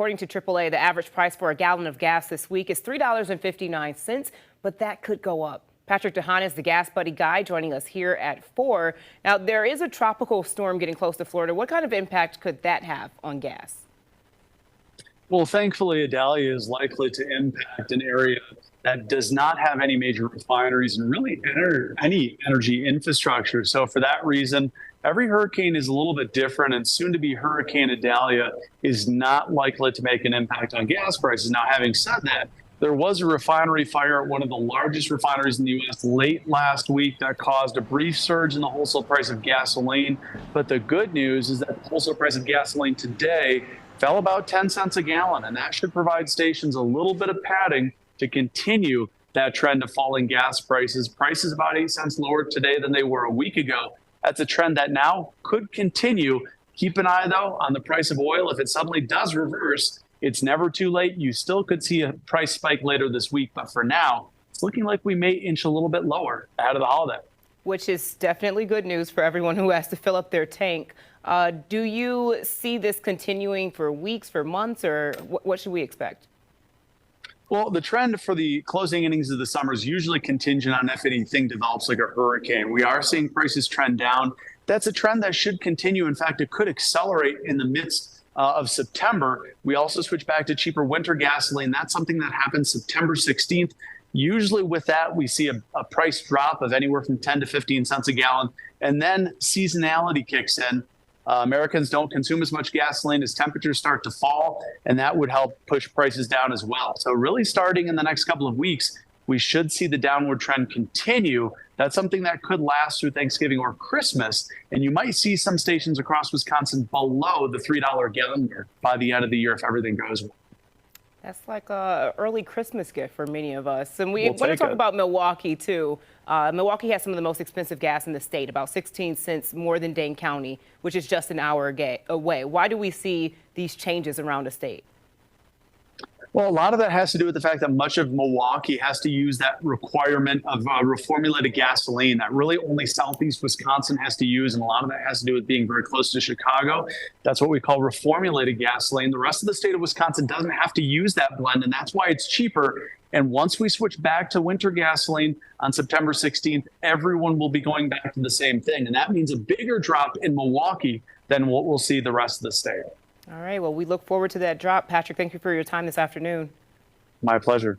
according to AAA, the average price for a gallon of gas this week is $3.59, but that could go up. Patrick DeHaan is the Gas Buddy guy joining us here at 4. Now, there is a tropical storm getting close to Florida. What kind of impact could that have on gas? Well, thankfully, Idalia is likely to impact an area that does not have any major refineries and really any energy infrastructure. So for that reason, every hurricane is a little bit different, and soon to be Hurricane Idalia is not likely to make an impact on gas prices. Now, having said that, there was a refinery fire at one of the largest refineries in the U.S. late last week that caused a brief surge in the wholesale price of gasoline. But the good news is that the wholesale price of gasoline today fell about 10 cents a gallon, and that should provide stations a little bit of padding to continue that trend of falling gas prices. Prices about 8 cents lower today than they were a week ago. That's a trend that now could continue. Keep an eye, though, on the price of oil. If it suddenly does reverse, it's never too late. You still could see a price spike later this week. But for now, it's looking like we may inch a little bit lower ahead of the holiday. Which is definitely good news for everyone who has to fill up their tank. Do you see this continuing for weeks, for months, or what should we expect? Well, the trend for the closing innings of the summer is usually contingent on if anything develops like a hurricane. We are seeing prices trend down. That's a trend that should continue. In fact, it could accelerate in the midst of September. We also switch back to cheaper winter gasoline. That's something that happens September 16th. Usually with that, we see a price drop of anywhere from 10 to 15 cents a gallon. And then seasonality kicks in. Americans don't consume as much gasoline as temperatures start to fall, and that would help push prices down as well. So really starting in the next couple of weeks, we should see the downward trend continue. That's something that could last through Thanksgiving or Christmas, and you might see some stations across Wisconsin below the $3 a gallon mark by the end of the year if everything goes well. That's like an early Christmas gift for many of us. And we We'll want to take talk it. about Milwaukee, too. Milwaukee has some of the most expensive gas in the state, about 16 cents more than Dane County, which is just an hour away. Why do we see these changes around the state? Well, a lot of that has to do with the fact that much of Milwaukee has to use that requirement of reformulated gasoline that really only Southeast Wisconsin has to use. And a lot of that has to do with being very close to Chicago. That's what we call reformulated gasoline. The rest of the state of Wisconsin doesn't have to use that blend, and that's why it's cheaper. And once we switch back to winter gasoline on September 16th, everyone will be going back to the same thing. And that means a bigger drop in Milwaukee than what we'll see the rest of the state. All right. Well, we look forward to that drop. Patrick, thank you for your time this afternoon. My pleasure.